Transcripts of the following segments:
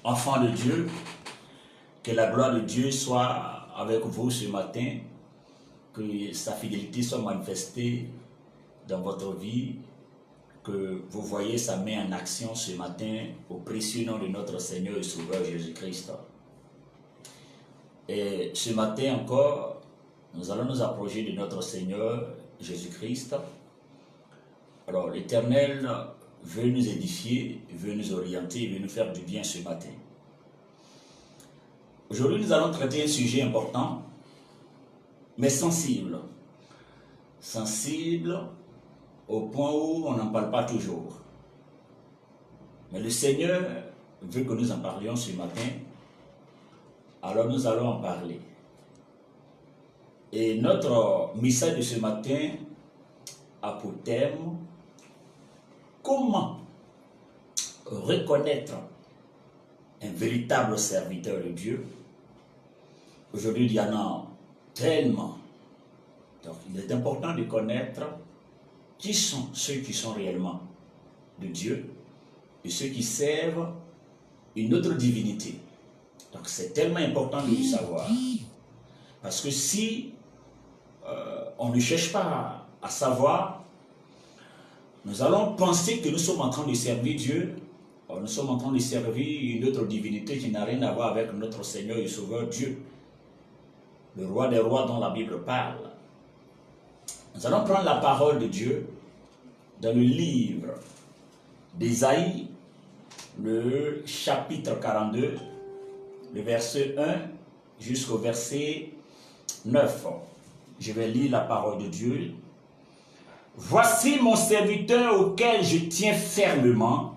Enfants de Dieu, que la gloire de Dieu soit avec vous ce matin, que sa fidélité soit manifestée dans votre vie, que vous voyez sa main en action ce matin au précieux nom de notre Seigneur et Sauveur Jésus-Christ. Et ce matin encore, nous allons nous approcher de notre Seigneur Jésus-Christ. Alors l'Éternel veut nous édifier, veut nous orienter, veut nous faire du bien ce matin. Aujourd'hui, nous allons traiter un sujet important, mais sensible. Sensible au point où on n'en parle pas toujours. Mais le Seigneur veut que nous en parlions ce matin, alors nous allons en parler. Et notre message de ce matin a pour thème comment reconnaître un véritable serviteur de Dieu. Aujourd'hui, il y en a tellement. Donc, il est important de connaître qui sont ceux qui sont réellement de Dieu et ceux qui servent une autre divinité. Donc, c'est tellement important de le savoir. Parce que si on ne cherche pas à savoir, nous allons penser que nous sommes en train de servir Dieu. Or, nous sommes en train de servir une autre divinité qui n'a rien à voir avec notre Seigneur et Sauveur Dieu, le roi des rois dont la Bible parle. Nous allons prendre la parole de Dieu dans le livre d'Ésaïe, le chapitre 42, le verset 1 jusqu'au verset 9. Je vais lire la parole de Dieu. Voici mon serviteur auquel je tiens fermement,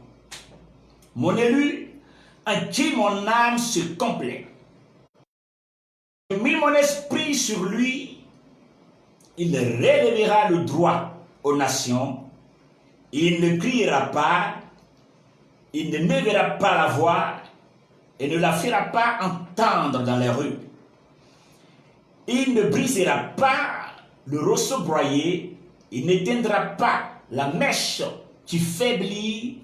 mon élu en qui mon âme se complaît. J'ai mis mon esprit sur lui, il relèvera le droit aux nations, il ne criera pas, il ne lèvera pas la voix et ne la fera pas entendre dans les rues. Il ne brisera pas le rosseau broyé, il n'éteindra pas la mèche qui faiblit,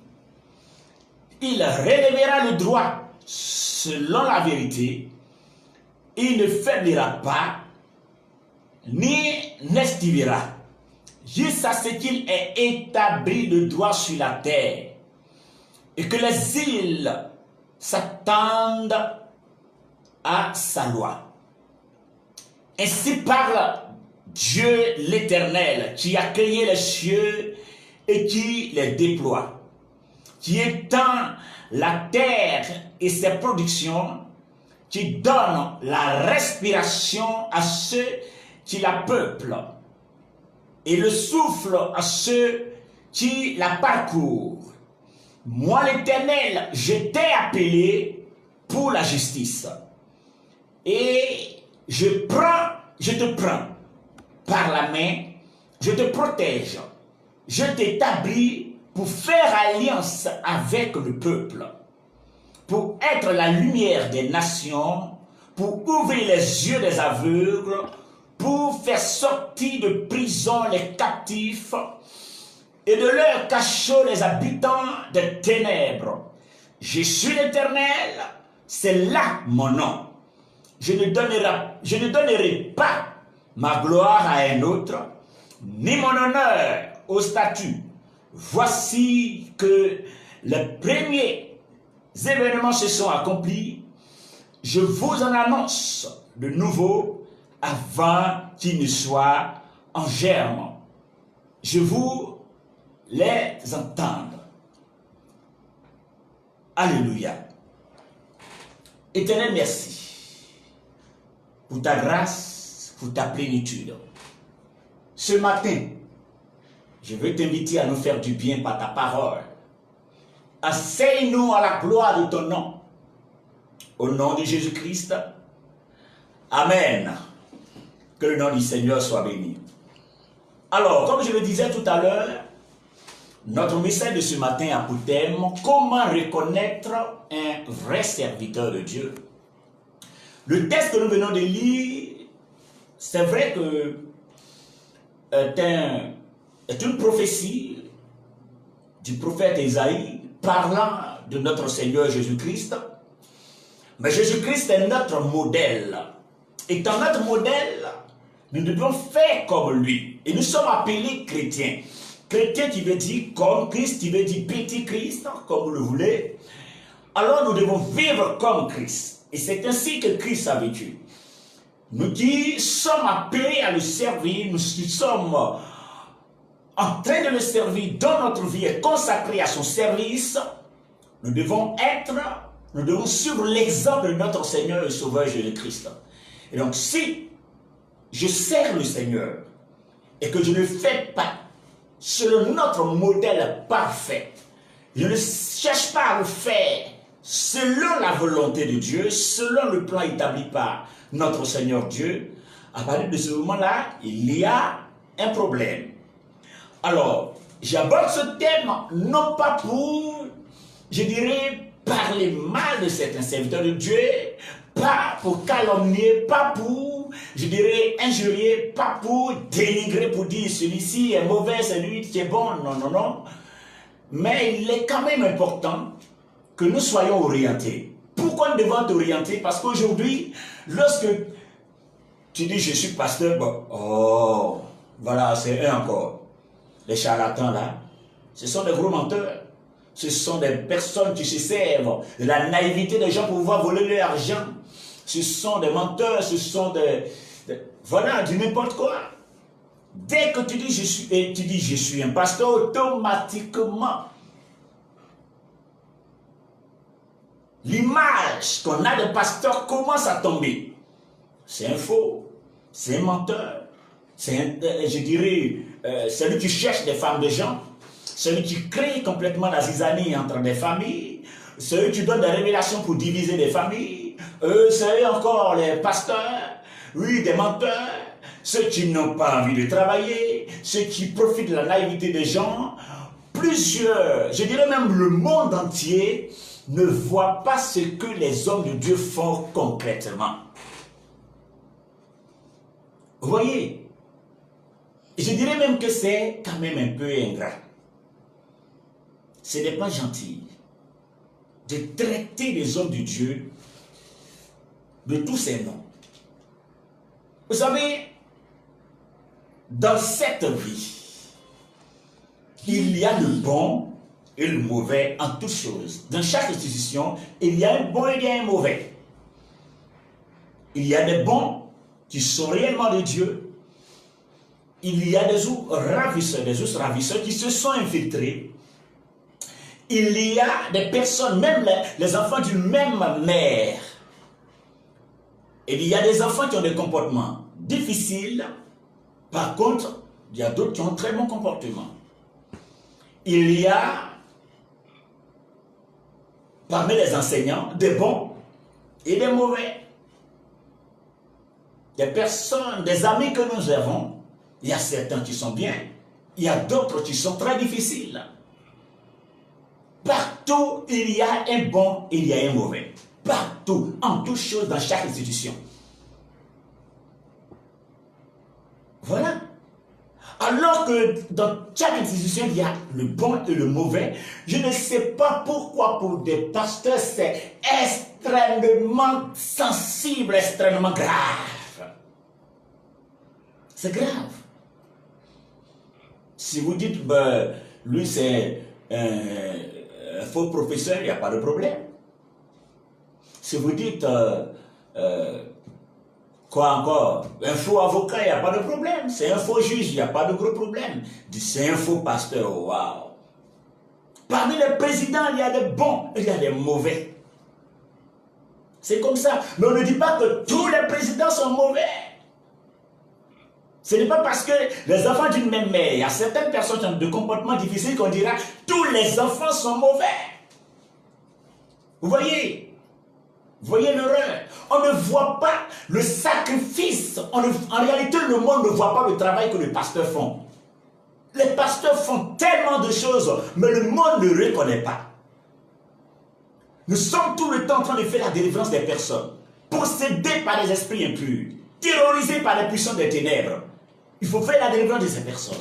il relèvera le droit selon la vérité, il ne faiblira pas, ni n'estivera, jusqu'à ce qu'il ait établi le droit sur la terre, et que les îles s'attendent à sa loi. Ainsi parle Dieu l'Éternel, qui a créé les cieux et qui les déploie, qui étend la terre et ses productions, qui donne la respiration à ceux qui la peuplent et le souffle à ceux qui la parcourent. Moi l'Éternel, je t'ai appelé pour la justice et je te prends par la main, je te protège, je t'établis pour faire alliance avec le peuple, pour être la lumière des nations, pour ouvrir les yeux des aveugles, pour faire sortir de prison les captifs et de leur cachot les habitants des ténèbres. Je suis l'Éternel, c'est là mon nom. Je ne donnerai pas ma gloire à un autre, ni mon honneur au statut. Voici que les premiers événements se sont accomplis. Je vous en annonce de nouveau avant qu'ils ne soient en germe. Je vous les entendre. Alléluia. Éternel, merci pour ta grâce, pour ta plénitude. Ce matin, je veux t'inviter à nous faire du bien par ta parole. Enseigne-nous à la gloire de ton nom. Au nom de Jésus-Christ. Amen. Que le nom du Seigneur soit béni. Alors, comme je le disais tout à l'heure, notre message de ce matin a pour thème comment reconnaître un vrai serviteur de Dieu. Le texte que nous venons de lire, c'est vrai que est une prophétie du prophète Ésaïe parlant de notre Seigneur Jésus-Christ Mais Jésus-Christ est notre modèle. Étant notre modèle, nous devons faire comme lui. Et nous sommes appelés chrétiens. Chrétien qui veut dire comme Christ, qui veut dire petit Christ, comme vous le voulez. Alors nous devons vivre comme Christ. Et c'est ainsi que Christ a vécu. Nous qui sommes appelés à le servir, nous qui sommes en train de le servir dans notre vie et consacrés à son service, nous devons suivre l'exemple de notre Seigneur et Sauveur Jésus-Christ. Et donc si je sers le Seigneur et que je ne fais pas selon notre modèle parfait, je ne cherche pas à le faire selon la volonté de Dieu, selon le plan établi par notre Seigneur Dieu, à partir de ce moment-là, il y a un problème. Alors, j'aborde ce thème non pas pour, je dirais, parler mal de certains serviteurs de Dieu, pas pour calomnier, pas pour, je dirais, injurier, pas pour dénigrer, pour dire celui-ci est mauvais, celui qui est bon, non, non, non. Mais il est quand même important que nous soyons orientés. Pourquoi nous devons être orientés? Parce qu'aujourd'hui, lorsque tu dis je suis pasteur, bon, oh, voilà, c'est eux encore. Les charlatans là, ce sont des gros menteurs. Ce sont des personnes qui se servent de la naïveté des gens pour pouvoir voler leur argent. Ce sont des menteurs, ce sont voilà, du n'importe quoi. Dès que tu dis je suis un pasteur, automatiquement, l'image qu'on a de pasteur commence à tomber. C'est un faux, c'est un menteur, c'est je dirais, celui qui cherche des femmes de gens, celui qui crée complètement la zizanie entre des familles, celui qui donne des révélations pour diviser des familles, c'est encore les pasteurs, oui, des menteurs, ceux qui n'ont pas envie de travailler, ceux qui profitent de la naïveté des gens, plusieurs, je dirais même le monde entier, ne voit pas ce que les hommes de Dieu font concrètement. Vous voyez? Je dirais même que c'est quand même un peu ingrat. Ce n'est pas gentil de traiter les hommes de Dieu de tous ces noms. Vous savez, dans cette vie, il y a le bon et le mauvais en toutes choses. Dans chaque institution, il y a un bon et il y a un mauvais. Il y a des bons qui sont réellement de Dieu. Il y a des ours ravisseurs qui se sont infiltrés. Il y a des personnes, même les enfants d'une même mère. Il y a des enfants qui ont des comportements difficiles. Par contre, il y a d'autres qui ont un très bon comportement. Il y a parmi les enseignants des bons et des mauvais. Des personnes, des amis que nous avons, il y a certains qui sont bien, il y a d'autres qui sont très difficiles. Partout, il y a un bon, il y a un mauvais. Partout, en toutes choses, dans chaque institution. Voilà. Alors que dans chaque institution, il y a le bon et le mauvais, je ne sais pas pourquoi pour des pasteurs, c'est extrêmement sensible, extrêmement grave. C'est grave. Si vous dites, ben, lui c'est un faux professeur, il n'y a pas de problème. Si vous dites, quoi encore? Un faux avocat, il n'y a pas de problème. C'est un faux juge, il n'y a pas de gros problème. C'est un faux pasteur, waouh. Parmi les présidents, il y a des bons, il y a des mauvais. C'est comme ça. Mais on ne dit pas que tous les présidents sont mauvais. Ce n'est pas parce que les enfants d'une même mère, il y a certaines personnes qui ont de comportements difficiles qu'on dira tous les enfants sont mauvais. Vous voyez? Vous voyez l'erreur? On ne voit pas le sacrifice. En réalité, le monde ne voit pas le travail que les pasteurs font. Les pasteurs font tellement de choses, mais le monde ne le reconnaît pas. Nous sommes tout le temps en train de faire la délivrance des personnes, possédés par les esprits impurs, terrorisés par les puissances des ténèbres. Il faut faire la délivrance de ces personnes.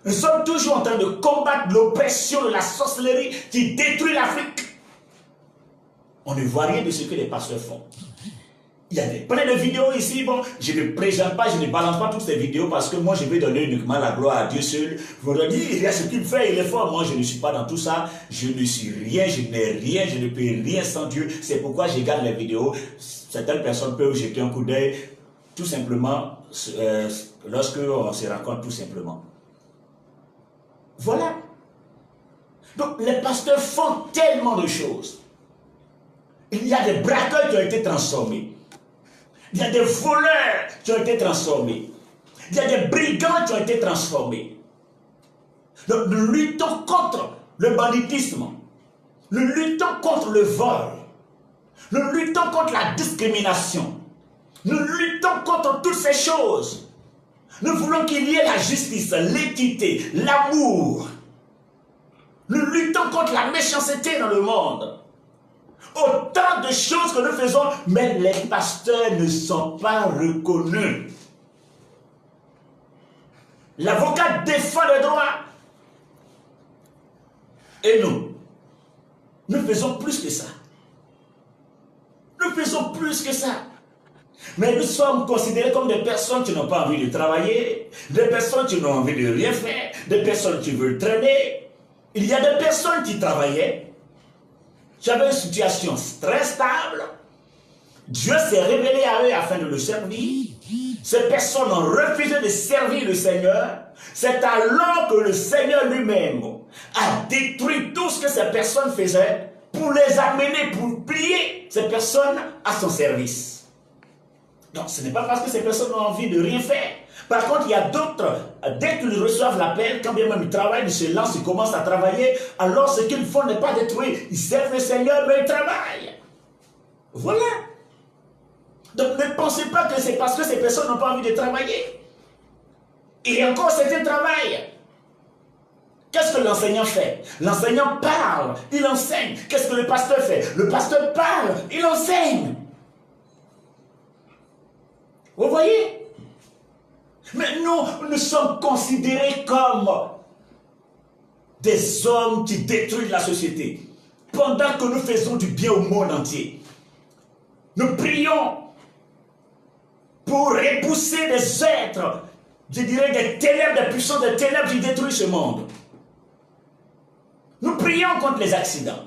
Nous sommes toujours en train de combattre l'oppression de la sorcellerie qui détruit l'Afrique. On ne voit rien de ce que les pasteurs font. Il y a plein de vidéos ici. Bon, je ne présente pas, je ne balance pas toutes ces vidéos parce que moi, je vais donner uniquement la gloire à Dieu seul. Vous me dites, il y a ce qu'il fait, il est fort. Moi, je ne suis pas dans tout ça. Je ne suis rien, je n'ai rien, je ne peux rien sans Dieu. C'est pourquoi je garde les vidéos. Certaines personnes peuvent jeter un coup d'œil, tout simplement, lorsque on se rencontre tout simplement. Voilà. Donc, les pasteurs font tellement de choses. Il y a des braqueurs qui ont été transformés. Il y a des voleurs qui ont été transformés. Il y a des brigands qui ont été transformés. Donc, nous luttons contre le banditisme. Nous luttons contre le vol. Nous luttons contre la discrimination. Nous luttons contre toutes ces choses. Nous voulons qu'il y ait la justice, l'équité, l'amour. Nous luttons contre la méchanceté dans le monde. Autant de choses que nous faisons, mais les pasteurs ne sont pas reconnus. L'avocat défend les droits. Et nous faisons plus que ça. Nous faisons plus que ça. Mais nous sommes considérés comme des personnes qui n'ont pas envie de travailler, des personnes qui n'ont envie de rien faire, des personnes qui veulent traîner. Il y a des personnes qui travaillaient. J'avais une situation très stable. Dieu s'est révélé à eux afin de le servir. Ces personnes ont refusé de servir le Seigneur. C'est alors que le Seigneur lui-même a détruit tout ce que ces personnes faisaient pour les amener, pour plier ces personnes à son service. Donc ce n'est pas parce que ces personnes ont envie de rien faire. Par contre, il y a d'autres, dès qu'ils reçoivent l'appel, quand bien même ils travaillent, ils se lancent, ils commencent à travailler, alors ce qu'ils font n'est pas détruit. Ils servent le Seigneur, mais ils travaillent. Voilà. Donc ne pensez pas que c'est parce que ces personnes n'ont pas envie de travailler. Il y a encore certains travail. Qu'est-ce que l'enseignant fait? L'enseignant parle, il enseigne. Qu'est-ce que le pasteur fait? Le pasteur parle, il enseigne. Vous voyez? Mais nous sommes considérés comme des hommes qui détruisent la société. Pendant que nous faisons du bien au monde entier. Nous prions pour repousser des êtres, je dirais des ténèbres, des puissances des ténèbres qui détruisent ce monde. Nous prions contre les accidents.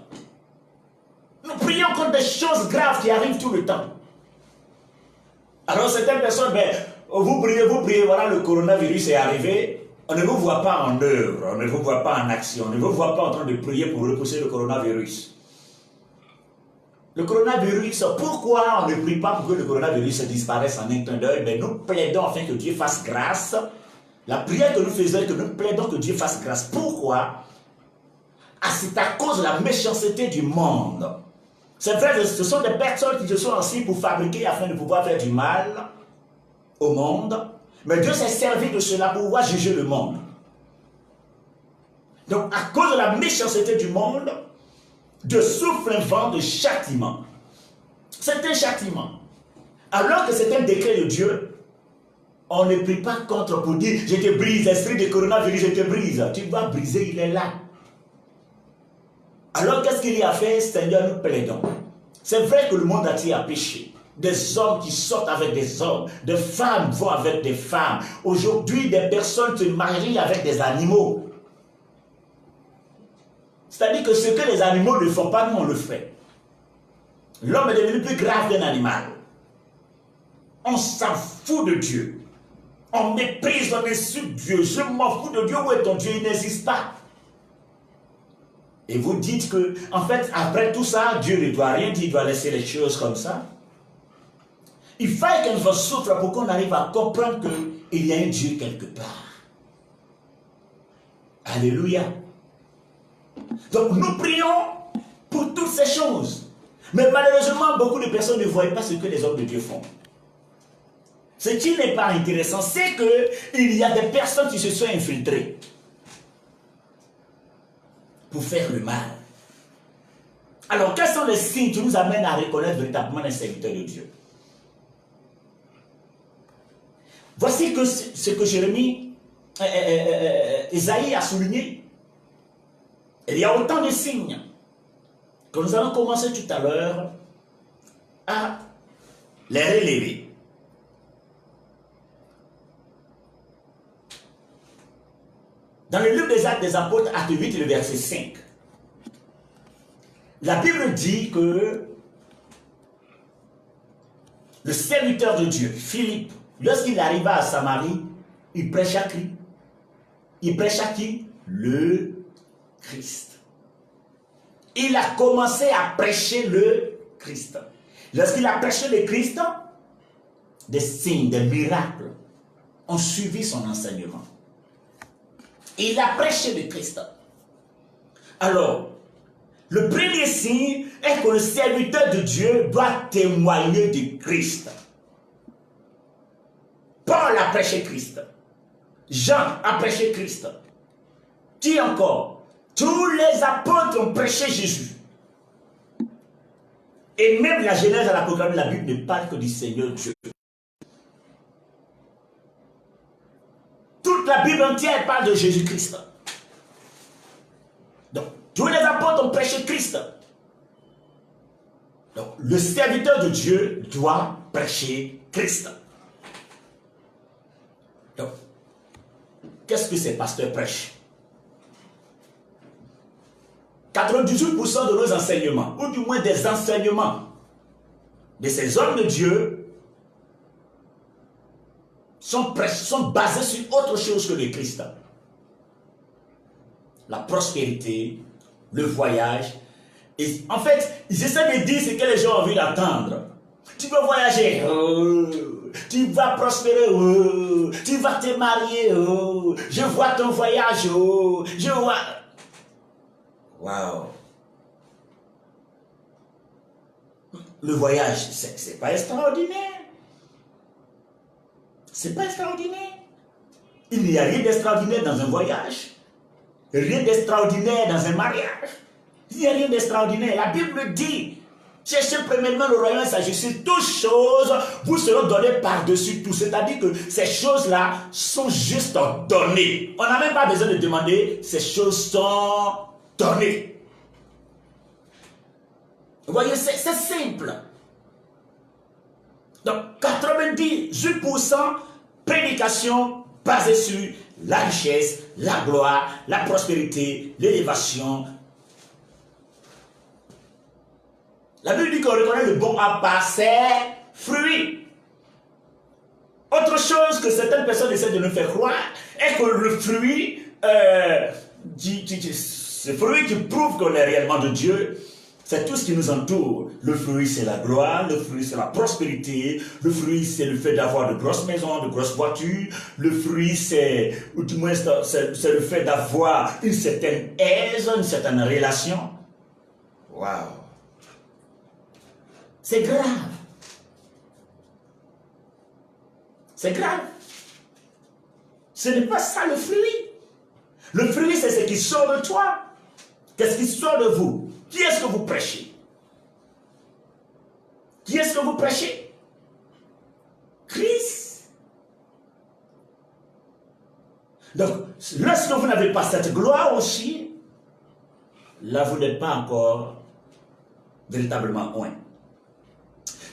Nous prions contre des choses graves qui arrivent tout le temps. Alors certaines personnes, vous priez, voilà le coronavirus est arrivé, on ne vous voit pas en œuvre, on ne vous voit pas en action, on ne vous voit pas en train de prier pour repousser le coronavirus. Le coronavirus, pourquoi on ne prie pas pour que le coronavirus disparaisse en un clin d'œil? Mais nous plaidons afin que Dieu fasse grâce. La prière que nous faisons, que nous plaidons que Dieu fasse grâce. Pourquoi? C'est à cause de la méchanceté du monde. C'est vrai, ce sont des personnes qui se sont assises pour fabriquer afin de pouvoir faire du mal au monde. Mais Dieu s'est servi de cela pour pouvoir juger le monde. Donc, à cause de la méchanceté du monde, Dieu souffle un vent de châtiment. C'est un châtiment. Alors que c'est un décret de Dieu, on ne prie pas contre pour dire je te brise, l'esprit de coronavirus, je te brise. Tu vas briser, il est là. Alors qu'est-ce qu'il y a fait? Seigneur, nous plaidons. C'est vrai que le monde entier a péché. Des hommes qui sortent avec des hommes, des femmes vont avec des femmes. Aujourd'hui, des personnes se marient avec des animaux. C'est-à-dire que ce que les animaux ne font pas, nous on le fait. L'homme est devenu plus grave qu'un animal. On s'en fout de Dieu. On méprise, on insulte Dieu. Je m'en fous de Dieu. Où est ton Dieu? Il n'existe pas. Et vous dites que, en fait, après tout ça, Dieu ne doit rien dire, il doit laisser les choses comme ça. Il faut qu'on vous souffre pour qu'on arrive à comprendre qu'il y a un Dieu quelque part. Alléluia. Donc nous prions pour toutes ces choses. Mais malheureusement, beaucoup de personnes ne voient pas ce que les hommes de Dieu font. Ce qui n'est pas intéressant, c'est qu'il y a des personnes qui se sont infiltrées pour faire le mal. Alors, quels sont les signes qui nous amènent à reconnaître véritablement un serviteur de Dieu? Voici ce que Jérémie, Isaïe a souligné. Il y a autant de signes. que nous allons commencer tout à l'heure à les relever. Dans le livre des Actes des Apôtres, acte 8, le verset 5, la Bible dit que le serviteur de Dieu, Philippe, lorsqu'il arriva à Samarie, il prêcha qui? Il prêcha qui? Le Christ. Il a commencé à prêcher le Christ. Lorsqu'il a prêché le Christ, des signes, des miracles ont suivi son enseignement. Il a prêché le Christ. Alors, le premier signe est que le serviteur de Dieu doit témoigner du Christ. Paul a prêché Christ. Jean a prêché Christ. Qui encore? Tous les apôtres ont prêché Jésus. Et même la Genèse à l'Apocalypse, la Bible ne parle que du Seigneur Dieu. Toute la Bible entière parle de Jésus-Christ. Donc, tous les apôtres ont prêché Christ. Donc, le serviteur de Dieu doit prêcher Christ. Donc, qu'est-ce que ces pasteurs prêchent? 98% de nos enseignements, ou du moins des enseignements de ces hommes de Dieu, sont basés sur autre chose que le Christ. La prospérité, le voyage. Et en fait, ils essaient de dire ce que les gens ont envie d'entendre. Tu veux voyager, tu vas prospérer, tu vas te marier, je vois ton voyage, je vois... Waouh! Le voyage, c'est pas extraordinaire. C'est pas extraordinaire. Il n'y a rien d'extraordinaire dans un voyage. Rien d'extraordinaire dans un mariage. Il n'y a rien d'extraordinaire. La Bible dit, cherchez premièrement le royaume et sa justice. Toutes choses vous seront données par-dessus tout. C'est-à-dire que ces choses-là sont juste données. On n'a même pas besoin de demander, ces choses sont données. Vous voyez, c'est simple. Donc, 98% prédication basée sur la richesse, la gloire, la prospérité, l'élévation. La Bible dit qu'on reconnaît le bon arbre par ses fruits. Autre chose que certaines personnes essaient de nous faire croire est que le fruit, ce fruit qui prouve qu'on est réellement de Dieu, c'est tout ce qui nous entoure. Le fruit, c'est la gloire. Le fruit, c'est la prospérité. Le fruit, c'est le fait d'avoir de grosses maisons, de grosses voitures. Le fruit, c'est, ou du moins, c'est le fait d'avoir une certaine aise, une certaine relation. Waouh! C'est grave. C'est grave. Ce n'est pas ça le fruit. Le fruit, c'est ce qui sort de toi. Qu'est-ce qui sort de vous? Qui est-ce que vous prêchez? Qui est-ce que vous prêchez? Christ. Donc, lorsque vous n'avez pas cette gloire aussi, là, vous n'êtes pas encore véritablement oint.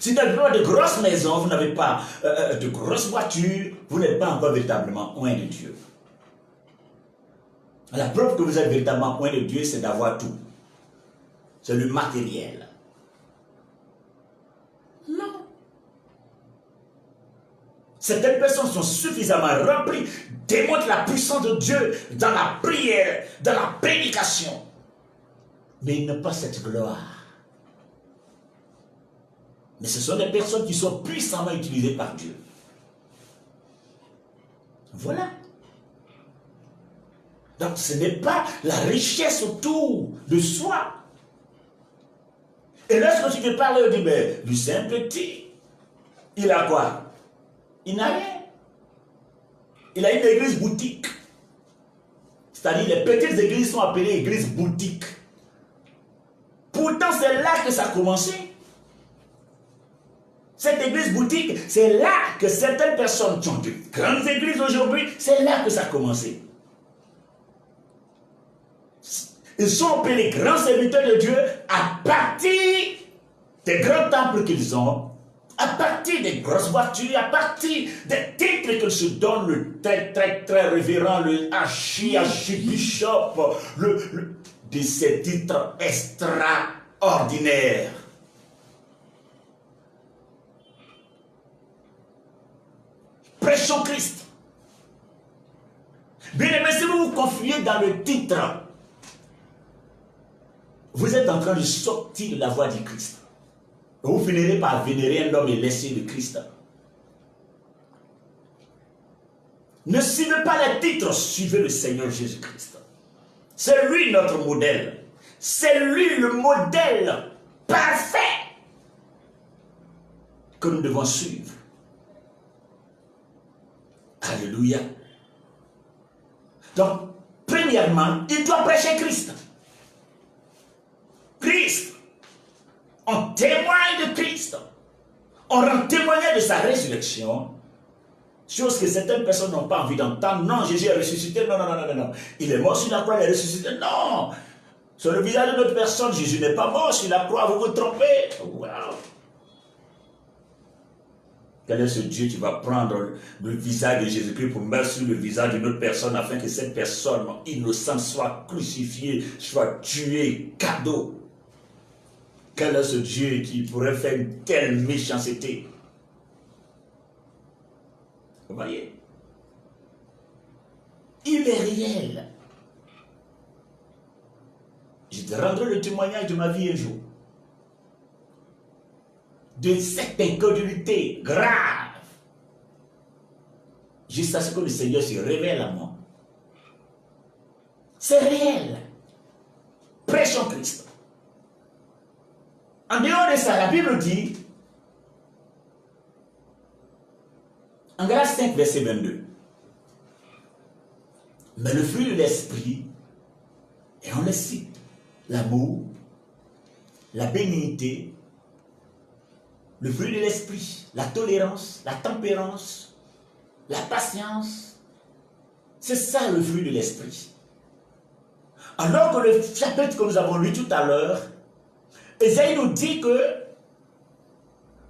Si vous n'avez pas de grosses maisons, vous n'avez pas de grosses voitures, vous n'êtes pas encore véritablement oint de Dieu. La preuve que vous êtes véritablement oint de Dieu, c'est d'avoir tout. C'est le matériel. Non. Certaines personnes sont suffisamment remplies, démontrent la puissance de Dieu dans la prière, dans la prédication. Mais ils n'ont pas cette gloire. Mais ce sont des personnes qui sont puissamment utilisées par Dieu. Voilà. Donc ce n'est pas la richesse autour de soi. Et lorsque tu te parles, on dit, mais du simple petit, il a quoi? Il n'a rien. Il a une église boutique. C'est-à-dire les petites églises sont appelées églises boutiques. Pourtant, c'est là que ça a commencé. Cette église boutique, c'est là que certaines personnes qui ont de grandes églises aujourd'hui, c'est là que ça a commencé. Ils sont appelés grands serviteurs de Dieu à partir des grands temples qu'ils ont, à partir des grosses voitures, à partir des titres qu'ils se donnent, le très révérend, le archibishop, de ces titres extraordinaires. Prêchons Christ. Bien aimé, si vous vous confiez dans le titre, vous êtes en train de sortir de la voie du Christ. Vous finirez par vénérer un homme et laisser le Christ. Ne suivez pas les titres, suivez le Seigneur Jésus-Christ. C'est lui notre modèle. C'est lui le modèle parfait que nous devons suivre. Alléluia. Donc, premièrement, il doit prêcher Christ. Christ. On témoigne de Christ. On rend témoignage de sa résurrection. Chose que certaines personnes n'ont pas envie d'entendre. Non, Jésus est ressuscité. Non, non, non, non, non. Il est mort sur la croix, il est ressuscité. Non. Sur le visage de notre personne, Jésus n'est pas mort sur la croix. Vous vous trompez. Wow. Quel est ce Dieu qui va prendre le visage de Jésus-Christ pour mettre sur le visage d'une autre personne afin que cette personne innocente soit crucifiée, soit tuée, cadeau? Quel est ce Dieu qui pourrait faire une telle méchanceté? Vous voyez? Il est réel. Je te rendrai le témoignage de ma vie un jour. De cette incrédulité grave. Jusqu'à ce que le Seigneur se révèle à moi. C'est réel. Prêchons Christ. En dehors de ça, la Bible dit, en Galates 5, verset 22, mais le fruit de l'esprit, et on le cite, l'amour, la bénignité, le fruit de l'esprit, la tolérance, la tempérance, la patience, c'est ça le fruit de l'esprit. Alors que le chapitre que nous avons lu tout à l'heure, Ésaïe nous dit que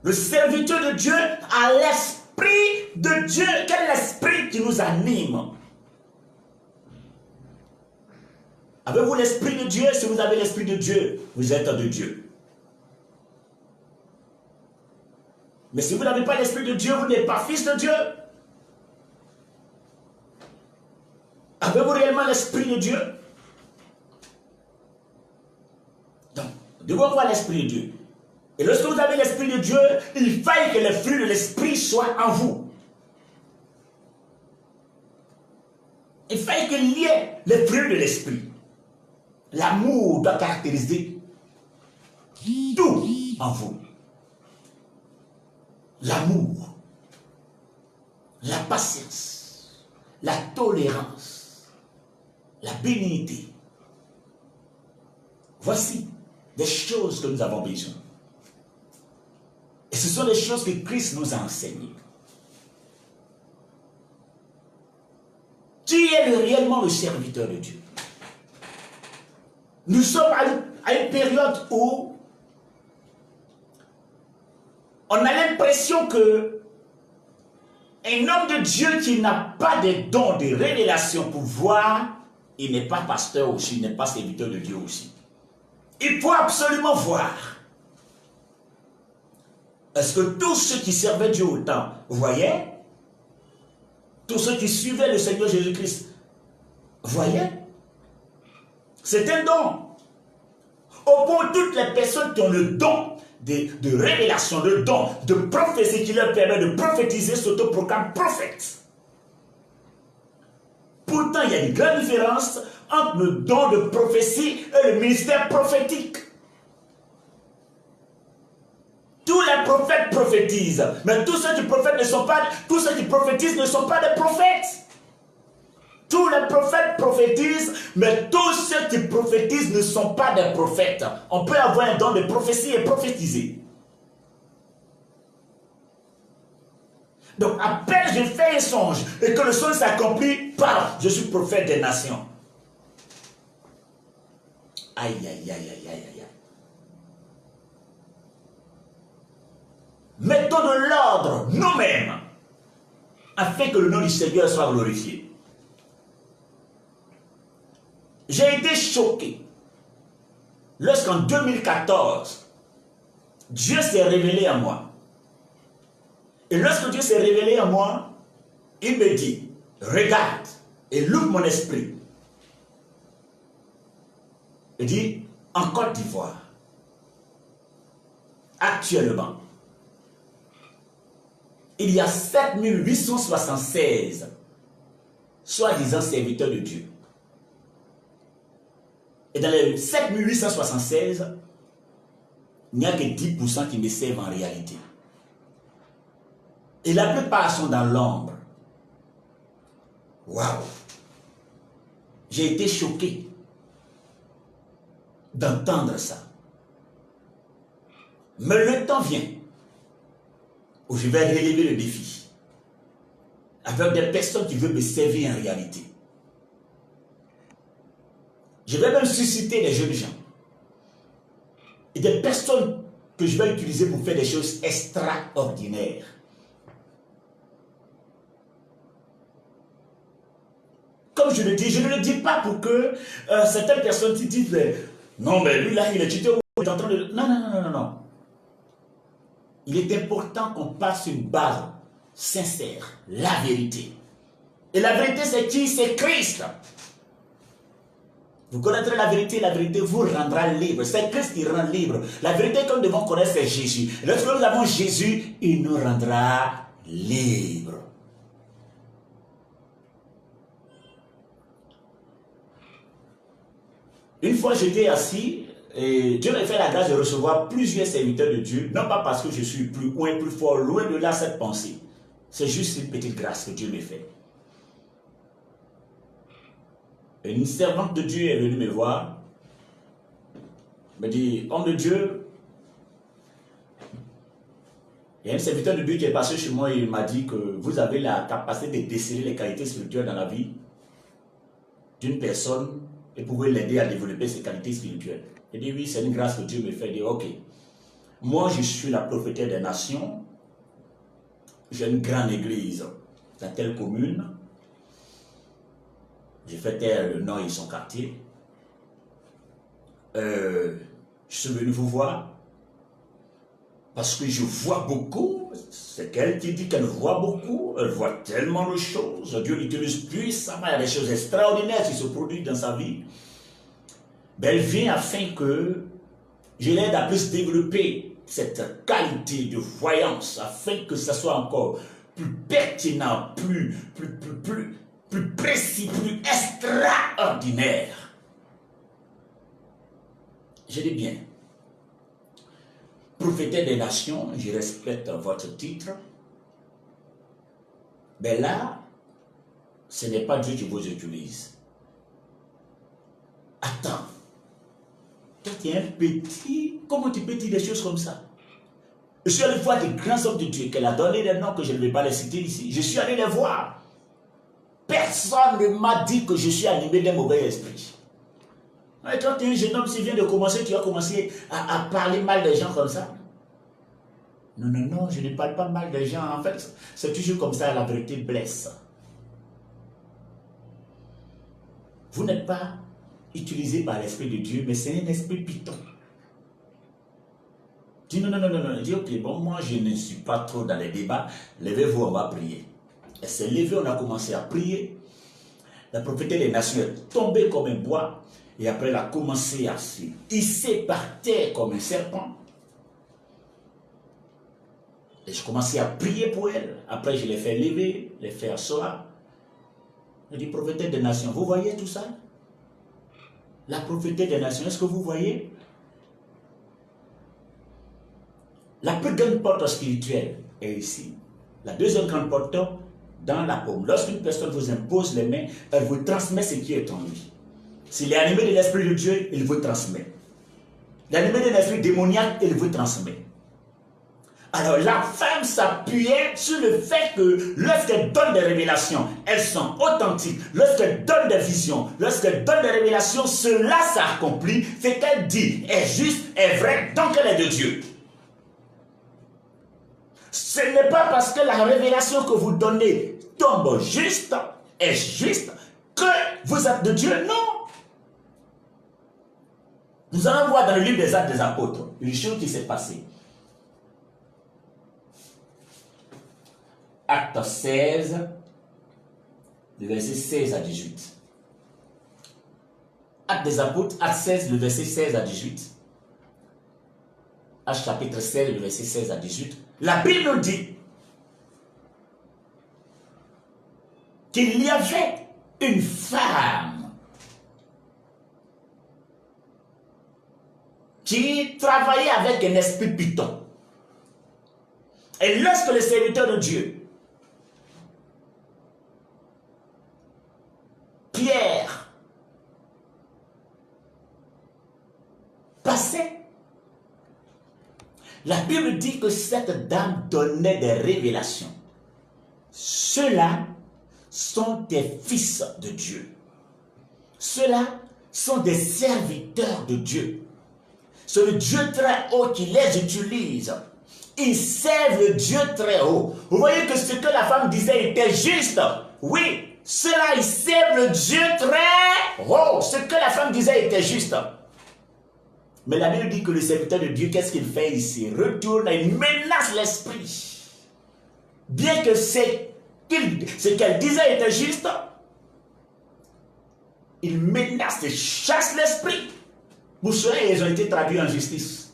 le serviteur de Dieu a l'esprit de Dieu. Quel est l'esprit qui nous anime? Avez-vous l'esprit de Dieu? Si vous avez l'esprit de Dieu, vous êtes de Dieu. Mais si vous n'avez pas l'esprit de Dieu, vous n'êtes pas fils de Dieu. Avez-vous réellement l'esprit de Dieu? Donc, nous devons avoir l'esprit de Dieu. Et lorsque vous avez l'esprit de Dieu, il faut que les fruits de l'esprit soient en vous. Il faut qu'il y ait les fruits de l'esprit. L'amour doit caractériser tout en vous. L'amour, la patience, la tolérance, la bénignité. Voici des choses que nous avons besoin. Et ce sont des choses que Christ nous a enseignées. Qui est réellement le serviteur de Dieu? Nous sommes à une période où on a l'impression que un homme de Dieu qui n'a pas de dons de révélation pour voir, il n'est pas pasteur aussi, il n'est pas serviteur de Dieu aussi. Il faut absolument voir. Est-ce que tous ceux qui servaient Dieu autant voyaient? Tous ceux qui suivaient le Seigneur Jésus-Christ voyaient? C'est un don. Au point, toutes les personnes qui ont le don de révélation, le don de prophétie qui leur permet de prophétiser s'autoproclament prophètes. Pourtant, il y a une grande différence entre le don de prophétie et le ministère prophétique. Tous les prophètes prophétisent, mais tous ceux qui prophétisent ne sont pas des prophètes. Tous les prophètes prophétisent, mais tous ceux qui prophétisent ne sont pas des prophètes. On peut avoir un don de prophétie et prophétiser. Donc, à peine je fais un songe et que le songe s'accomplit, je suis prophète des nations. Aïe, aïe, aïe, aïe, aïe, aïe. Mettons de l'ordre nous-mêmes afin que le nom du Seigneur soit glorifié. J'ai été choqué lorsqu'en 2014, Dieu s'est révélé à moi. Et lorsque Dieu s'est révélé à moi, il me dit, regarde et l'ouvre mon esprit. Il dit, en Côte d'Ivoire, actuellement, il y a 7876 soi-disant serviteurs de Dieu. Et dans les 7876, il n'y a que 10% qui me servent en réalité. Et la plupart sont dans l'ombre. Waouh! J'ai été choqué d'entendre ça. Mais le temps vient où je vais relever le défi avec des personnes qui veulent me servir en réalité. Je vais même susciter des jeunes gens et des personnes que je vais utiliser pour faire des choses extraordinaires. Comme je le dis, je ne le dis pas pour que certaines personnes se disent non, mais lui là, il est tuteur, il est en train de... Non, non, non, non, non. Il est important qu'on passe une base sincère, la vérité. Et la vérité, c'est qui? C'est Christ. Vous connaîtrez la vérité vous rendra libre. C'est Christ qui rend libre. La vérité que nous devons connaître, c'est Jésus. Et lorsque nous avons Jésus, il nous rendra libre. Une fois, j'étais assis, et Dieu m'a fait la grâce de recevoir plusieurs serviteurs de Dieu, non pas parce que je suis plus loin, plus fort, loin de là cette pensée. C'est juste une petite grâce que Dieu m'a fait. Et une servante de Dieu est venue me voir, me dit, homme de Dieu, il y a un serviteur de Dieu qui est passé chez moi et il m'a dit que vous avez la capacité de déceler les qualités spirituelles dans la vie d'une personne et pouvez l'aider à développer ses qualités spirituelles. Il dit oui, c'est une grâce que Dieu me fait. Il dit ok, moi je suis la prophétesse des nations, j'ai une grande église dans telle commune, j'ai fait taire le nom et son quartier. Je suis venu vous voir parce que je vois beaucoup. C'est qu'elle qui dit qu'elle voit beaucoup, elle voit tellement de choses. Dieu l'utilise puissamment, il y a des choses extraordinaires qui se produisent dans sa vie. Mais elle vient afin que je l'aide à plus développer cette qualité de voyance, afin que ça soit encore plus pertinent, plus précis, plus extraordinaire. Je dis bien, prophétesse des nations, je respecte votre titre, mais là, ce n'est pas Dieu qui vous utilise. Attends, toi tu es un petit, comment tu peux dire des choses comme ça? Je suis allé voir des grands hommes de Dieu, qu'elle a donné des noms que je ne vais pas les citer ici. Je suis allé les voir. Personne ne m'a dit que je suis animé d'un mauvais esprit. Et quand tu es un jeune homme, s'il vient de commencer, tu vas commencer à parler mal des gens comme ça. Non, non, non, je ne parle pas mal des gens. En fait, c'est toujours comme ça, la vérité blesse. Vous n'êtes pas utilisé par l'Esprit de Dieu, mais c'est un esprit python. Dis non, non, non, non, non. Dis ok, bon, moi je ne suis pas trop dans les débats. Levez-vous, on va prier. Elle s'est levée, on a commencé à prier. La prophétesse des nations est tombée comme un bois. Et après, elle a commencé à se hisser par terre comme un serpent. Et je commençais à prier pour elle. Après, je l'ai fait lever, les fait asseoir. Je dis, prophétesse des nations, vous voyez tout ça? La prophétesse des nations, est-ce que vous voyez? La plus grande porte spirituelle est ici. La deuxième grande porte dans la paume. Lorsqu'une personne vous impose les mains, elle vous transmet ce qui est en lui. S'il est animé de l'Esprit de Dieu, il vous transmet. L'animé de l'esprit démoniaque, il vous transmet. Alors la femme s'appuyait sur le fait que lorsqu'elle donne des révélations, elles sont authentiques. Lorsqu'elle donne des visions, lorsqu'elle donne des révélations, cela s'accomplit. Ce qu'elle dit est juste, est vrai, donc elle est de Dieu. Ce n'est pas parce que la révélation que vous donnez tombe juste, est juste, que vous êtes de Dieu, non. Nous allons voir dans le livre des Actes des Apôtres une chose qui s'est passée. Acte 16, le verset 16 à 18. Acte des Apôtres, Acte 16, le verset 16 à 18. Acte chapitre 16, le verset 16 à 18. La Bible nous dit qu'il y avait une femme qui travaillait avec un esprit python. Et lorsque le serviteur de Dieu, Pierre, passait, la Bible dit que cette dame donnait des révélations. Ceux-là sont des fils de Dieu. Ceux-là sont des serviteurs de Dieu. C'est le Dieu très haut qui les utilise. Ils servent le Dieu très haut. Vous voyez que ce que la femme disait était juste. Oui, ceux-là, ils servent le Dieu très haut. Ce que la femme disait était juste. Mais la Bible dit que le serviteur de Dieu, qu'est-ce qu'il fait ici? Retourne et il menace l'esprit. Bien que ce qu'elle disait était juste, il menace et chasse l'esprit. Pour cela, ils ont été traduits en justice.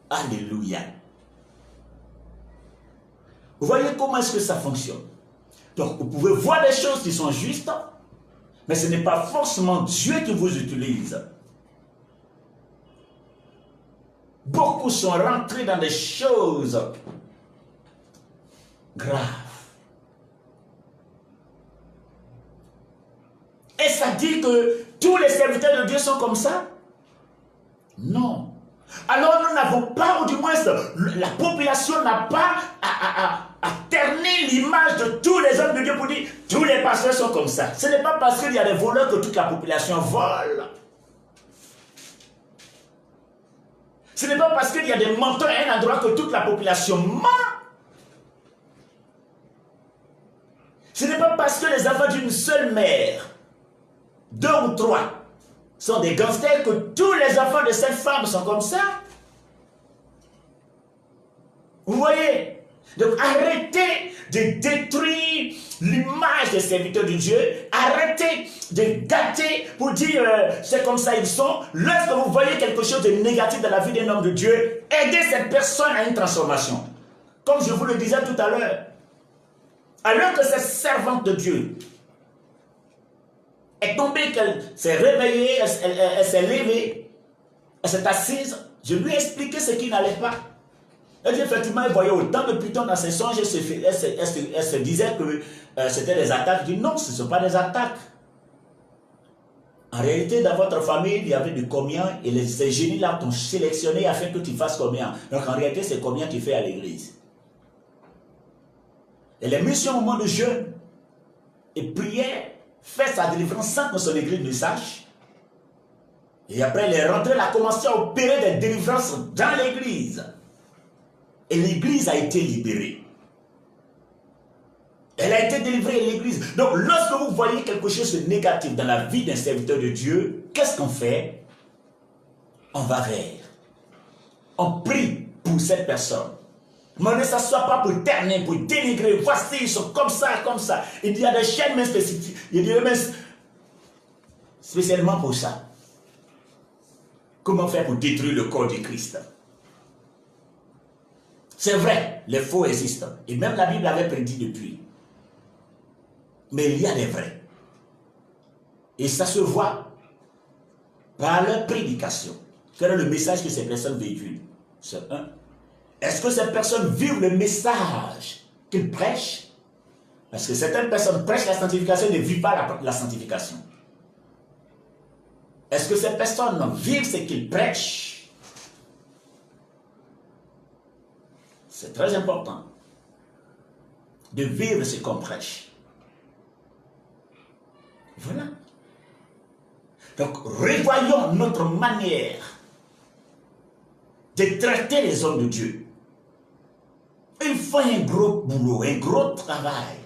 Alléluia. Vous voyez comment est-ce que ça fonctionne? Donc, vous pouvez voir des choses qui sont justes, mais ce n'est pas forcément Dieu qui vous utilise. Beaucoup sont rentrés dans des choses graves. Et ça dit que tous les serviteurs de Dieu sont comme ça? Non. Alors nous n'avons pas, ou du moins la population n'a pas à terner l'image de tous les hommes de Dieu pour dire tous les pasteurs sont comme ça. Ce n'est pas parce qu'il y a des voleurs que toute la population vole. Ce n'est pas parce qu'il y a des menteurs à un endroit que toute la population ment. Ce n'est pas parce que les enfants d'une seule mère, 2 ou 3, sont des gangsters que tous les enfants de cette femme sont comme ça. Vous voyez? Donc arrêtez de détruire l'image des serviteurs de Dieu. Arrêtez de gâter pour dire c'est comme ça ils sont. Lorsque vous voyez quelque chose de négatif dans la vie d'un homme de Dieu, aidez cette personne à une transformation. Comme je vous le disais tout à l'heure. Alors que cette servante de Dieu est tombée, qu'elle s'est réveillée, elle s'est levée, elle s'est assise, je lui ai expliqué ce qui n'allait pas. Elle dit effectivement, elle voyait autant de pythons dans ses songes, elle se disait que c'était des attaques. Je dis non, ce ne sont pas des attaques. En réalité, dans votre famille, il y avait du combien et ces génies-là t'ont sélectionné afin que tu fasses combien. Donc en réalité, c'est combien tu fais à l'église. Elle est mise sur un moment de jeûne et prière, fait sa délivrance sans que son église ne sache. Et après, elle est rentrée, elle a commencé à opérer des délivrances dans l'église. Et l'église a été libérée. Elle a été délivrée à l'église. Donc, lorsque vous voyez quelque chose de négatif dans la vie d'un serviteur de Dieu, qu'est-ce qu'on fait? On va vers. On prie pour cette personne. Mais ne s'assoit pas pour terner, pour dénigrer. Voici, ils sont comme ça, comme ça. Il y a des chaînes même spécifiques. Il y a des mains spécialement pour ça. Comment faire pour détruire le corps du Christ? C'est vrai, les faux existent. Et même la Bible avait prédit depuis. Mais il y a des vrais. Et ça se voit par leur prédication. Quel est le message que ces personnes véhiculent? C'est un. Est-ce que ces personnes vivent le message qu'ils prêchent? Parce que certaines personnes prêchent la sanctification et ne vivent pas la sanctification. Est-ce que ces personnes vivent ce qu'ils prêchent? C'est très important de vivre ce qu'on prêche. Voilà. Donc, revoyons notre manière de traiter les hommes de Dieu. Ils font un gros boulot, un gros travail.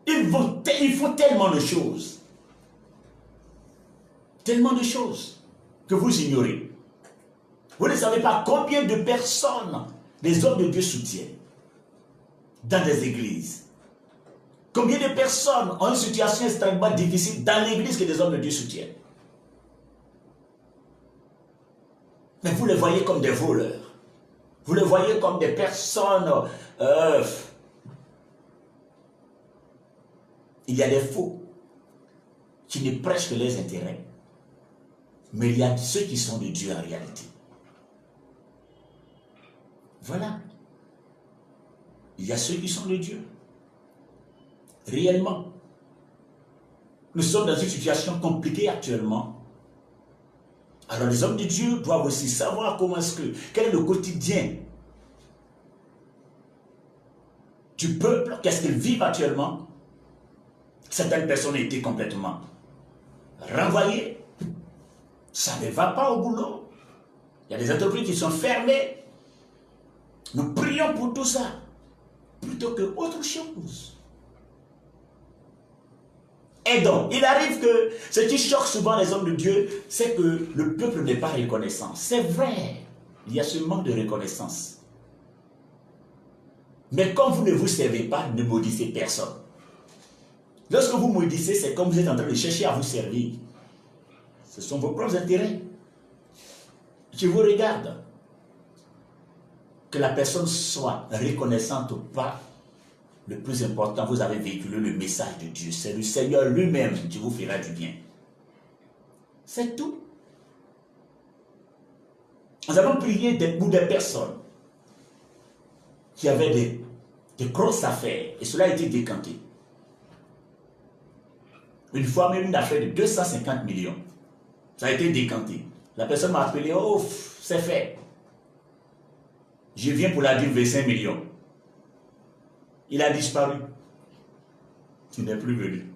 Ils font tellement de choses. Tellement de choses que vous ignorez. Vous ne savez pas combien de personnes les hommes de Dieu soutiennent dans des églises. Combien de personnes ont une situation extrêmement difficile dans l'église que les hommes de Dieu soutiennent. Mais vous les voyez comme des voleurs. Vous les voyez comme des personnes... il y a des faux qui ne prêchent que les intérêts. Mais il y a ceux qui sont de Dieu en réalité. Voilà. Il y a ceux qui sont de Dieu. Réellement. Nous sommes dans une situation compliquée actuellement. Alors les hommes de Dieu doivent aussi savoir comment est-ce que, quel est le quotidien du peuple, qu'est-ce qu'ils vivent actuellement. Certaines personnes ont été complètement renvoyées. Ça ne va pas au boulot. Il y a des entreprises qui sont fermées. Nous prions pour tout ça, plutôt que autre chose. Et donc, il arrive que ce qui choque souvent les hommes de Dieu, c'est que le peuple n'est pas reconnaissant. C'est vrai, il y a ce manque de reconnaissance. Mais comme vous ne vous servez pas, ne maudissez personne. Lorsque vous maudissez, c'est comme vous êtes en train de chercher à vous servir. Ce sont vos propres intérêts. Je vous regarde. Que la personne soit reconnaissante ou pas, le plus important, vous avez véhiculé le message de Dieu. C'est le Seigneur lui-même qui vous fera du bien. C'est tout. Nous avons prié pour des personnes qui avaient des grosses affaires et cela a été décanté. Une fois même une affaire de 250 millions. Ça a été décanté. La personne m'a appelé, oh, c'est fait. Je viens pour la dire 25 millions. Il a disparu. Tu n'es plus venu.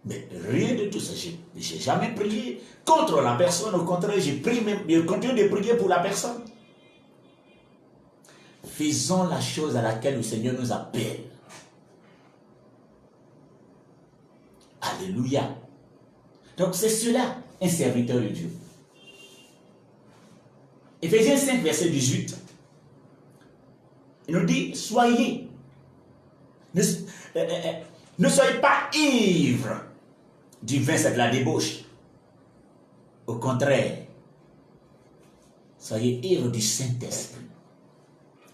Mais rien de tout ça. Je n'ai jamais prié contre la personne. Au contraire, je continue de prier pour la personne. Faisons la chose à laquelle le Seigneur nous appelle. Alléluia. Donc c'est cela, un serviteur de Dieu. Éphésiens 5, verset 18. Il nous dit, soyez, ne soyez pas ivres du vin, c'est de la débauche. Au contraire, soyez ivres du Saint-Esprit.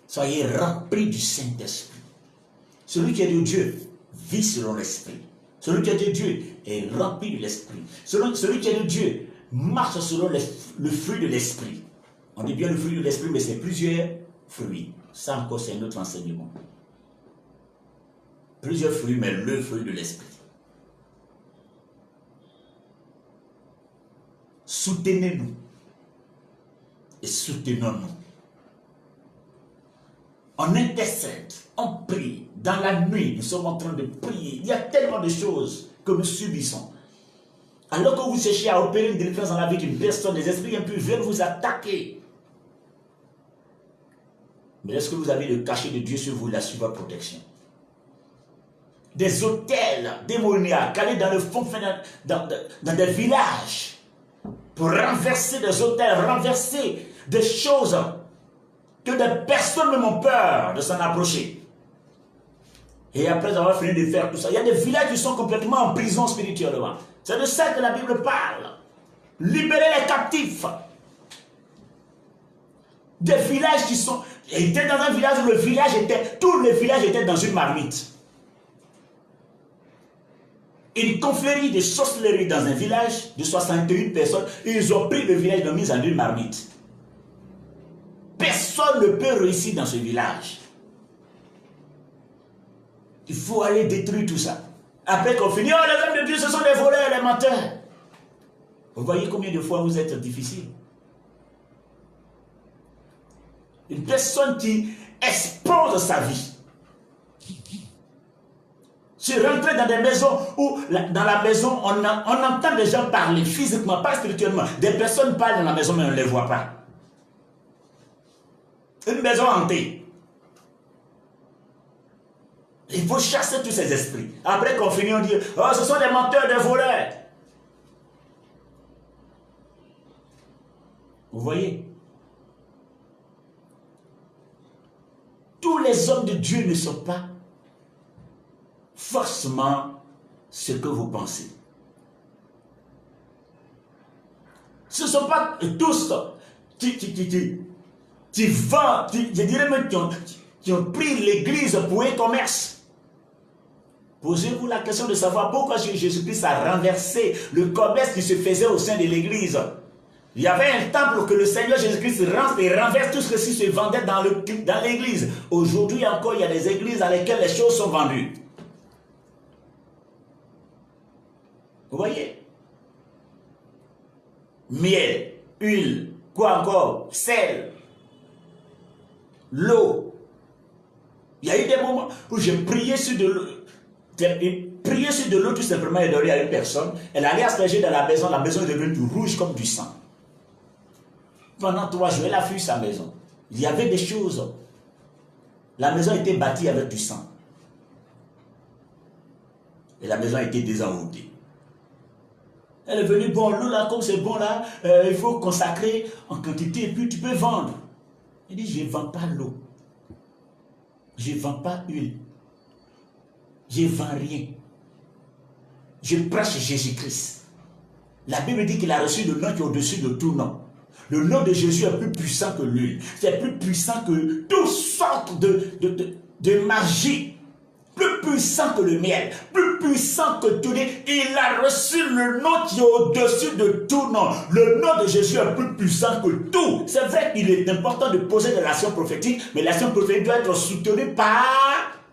Soyez remplis du Saint-Esprit. Celui qui est de Dieu vit selon l'Esprit. Celui qui est de Dieu est rempli de l'Esprit. Celui qui est de Dieu marche selon le fruit de l'Esprit. On dit bien le fruit de l'Esprit, mais c'est plusieurs fruits. Ça encore, c'est un autre enseignement. Plusieurs fruits, mais le fruit de l'Esprit. Soutenez-nous et soutenons-nous. On intercède, on prie. Dans la nuit, nous sommes en train de prier. Il y a tellement de choses que nous subissons. Alors que vous cherchez à opérer une délivrance dans la vie d'une personne, les esprits impurs viennent vous attaquer. Mais est-ce que vous avez le cachet de Dieu sur vous, la sur votre protection? Des hôtels démoniaques, aller dans le fond, dans des villages, pour renverser des hôtels, renverser des choses que des personnes même ont peur de s'en approcher. Et après avoir fini de faire tout ça, il y a des villages qui sont complètement en prison spirituellement. C'est de ça que la Bible parle. Libérer les captifs. Des villages qui sont... Il était dans un village où tout le village était dans une marmite. Une confrérie de sorcellerie dans un village de 61 personnes, ils ont pris le village et l'ont mis en une marmite. Personne ne peut réussir dans ce village. Il faut aller détruire tout ça. Après qu'on finit, oh les hommes de Dieu, ce sont des voleurs, les menteurs. Vous voyez combien de fois vous êtes difficile. Une personne qui expose sa vie. Je suis rentré dans des maisons où, dans la maison, on entend des gens parler physiquement, pas spirituellement. Des personnes parlent dans la maison, mais on ne les voit pas. Une maison hantée. Il faut chasser tous ces esprits. Après qu'on finit, on dit, oh, ce sont des menteurs, des voleurs. Vous voyez? Tous les hommes de Dieu ne sont pas forcément ce que vous pensez. Ce ne sont pas tous qui vendent, je dirais même qui ont pris l'église pour un commerce. Posez-vous la question de savoir pourquoi Jésus-Christ a renversé le commerce qui se faisait au sein de l'église. Il y avait un temple que le Seigneur Jésus-Christ renverse tout ce qui se vendait dans l'église. Aujourd'hui encore, il y a des églises dans lesquelles les choses sont vendues. Vous voyez? Miel, huile, quoi encore? Sel, l'eau. Il y a eu des moments où j'ai prié sur de l'eau. Prié sur de l'eau tout simplement et donné à une personne. Elle allait asperger dans la maison est devenue rouge comme du sang. Pendant 3 jours, elle a fui sa maison. Il y avait des choses. La maison était bâtie avec du sang. Et la maison a été désenvoûtée. Elle est venue, bon, l'eau là, comme c'est bon là, il faut consacrer en quantité et puis tu peux vendre. Elle dit, je ne vends pas l'eau. Je ne vends pas huile. Je ne vends rien. Je prêche Jésus-Christ. La Bible dit qu'il a reçu le nom qui est au-dessus de tout nom. Le nom de Jésus est plus puissant que l'huile. C'est plus puissant que toutes sortes de magie. Plus puissant que le miel. Plus puissant que tout. Il a reçu le nom qui est au-dessus de tout nom. Le nom de Jésus est plus puissant que tout. C'est vrai qu'il est important de poser des actions prophétiques, mais l'action prophétique doit être soutenue par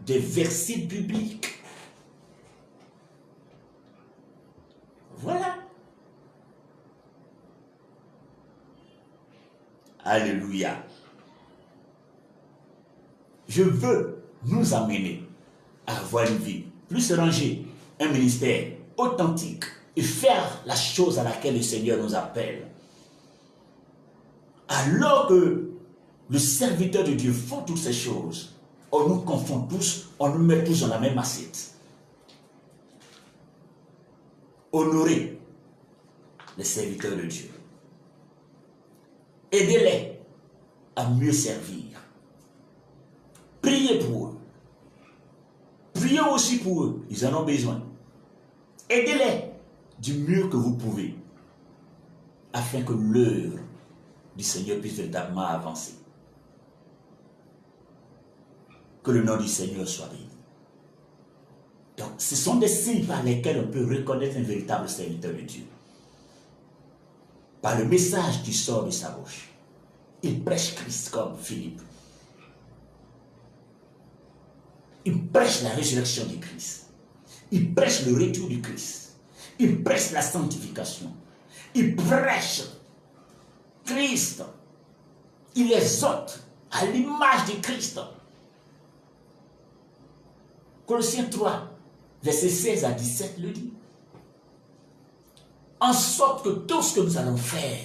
des versets bibliques. Voilà. Alléluia. Je veux nous amener à avoir une vie plus rangée, un ministère authentique et faire la chose à laquelle le Seigneur nous appelle. Alors que le serviteur de Dieu font toutes ces choses, on nous confond tous, on nous met tous dans la même assiette. Honorez les serviteurs de Dieu. Aidez-les à mieux servir. Priez pour eux. Priez aussi pour eux. Ils en ont besoin. Aidez-les du mieux que vous pouvez afin que l'œuvre du Seigneur puisse véritablement avancer. Que le nom du Seigneur soit béni. Donc, ce sont des signes par lesquels on peut reconnaître un véritable serviteur de Dieu. Par le message qui sort de sa bouche. Il prêche Christ comme Philippe. Il prêche la résurrection du Christ. Il prêche le retour du Christ. Il prêche la sanctification. Il prêche Christ. Il exhorte à l'image de Christ. Colossiens 3, versets 16 à 17 le dit. En sorte que tout ce que nous allons faire,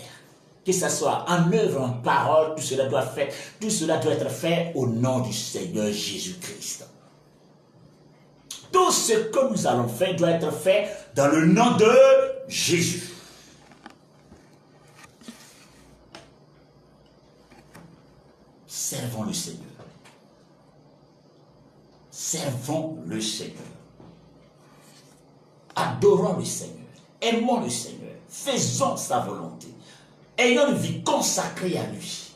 que ce soit en œuvre, en parole, tout cela doit être fait au nom du Seigneur Jésus-Christ. Tout ce que nous allons faire doit être fait dans le nom de Jésus. Servons le Seigneur. Servons le Seigneur. Adorons le Seigneur. Aimons le Seigneur. Faisons sa volonté. Ayons une vie consacrée à lui.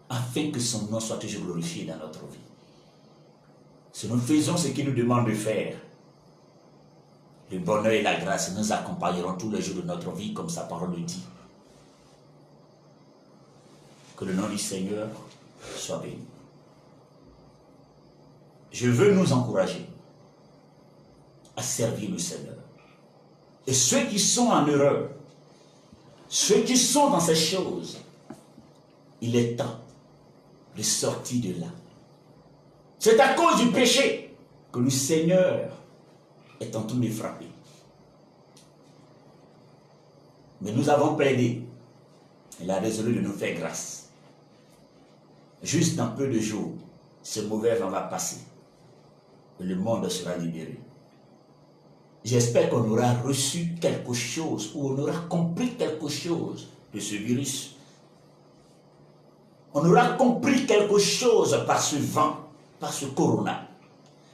Afin que son nom soit toujours glorifié dans notre vie. Si nous faisons ce qu'il nous demande de faire, le bonheur et la grâce nous accompagneront tous les jours de notre vie, comme sa parole le dit. Que le nom du Seigneur soit béni. Je veux nous encourager à servir le Seigneur. Et ceux qui sont en erreur, ceux qui sont dans ces choses, il est temps de sortir de là. C'est à cause du péché que le Seigneur est en train de frapper. Mais nous avons plaidé. Il a résolu de nous faire grâce. Juste dans peu de jours, ce mauvais vent va passer. Et le monde sera libéré. J'espère qu'on aura reçu quelque chose ou on aura compris quelque chose de ce virus. On aura compris quelque chose par ce vent, par ce corona.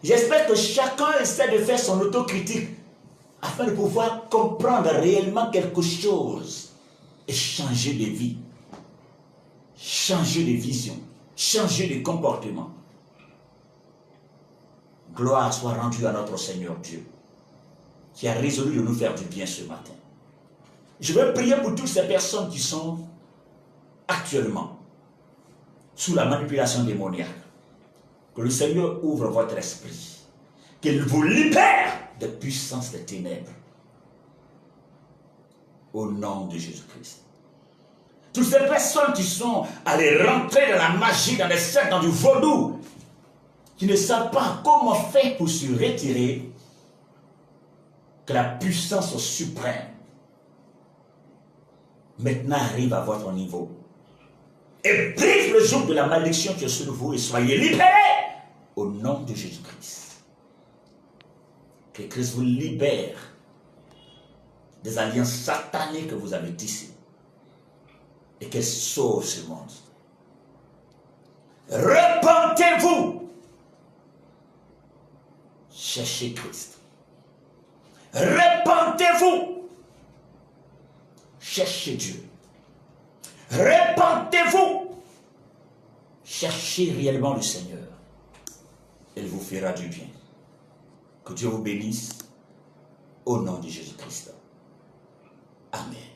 J'espère que chacun essaie de faire son autocritique afin de pouvoir comprendre réellement quelque chose et changer de vie, changer de vision, changer de comportement. Gloire soit rendue à notre Seigneur Dieu, qui a résolu de nous faire du bien ce matin. Je vais prier pour toutes ces personnes qui sont actuellement sous la manipulation démoniaque. Que le Seigneur ouvre votre esprit, qu'il vous libère des puissances des ténèbres. Au nom de Jésus-Christ. Toutes ces personnes qui sont allées rentrer dans la magie, dans les sectes, dans du vaudou, qui ne savent pas comment faire pour se retirer, que la puissance suprême maintenant arrive à votre niveau et brise le joug de la malédiction qui est sur vous et soyez libérés au nom de Jésus-Christ. Que Christ vous libère des alliances satanées que vous avez tissées et qu'elle sauve ce monde. Repentez-vous. Cherchez Christ. Repentez-vous. Cherchez Dieu. Repentez-vous. Cherchez réellement le Seigneur. Il vous fera du bien. Que Dieu vous bénisse au nom de Jésus-Christ. Amen.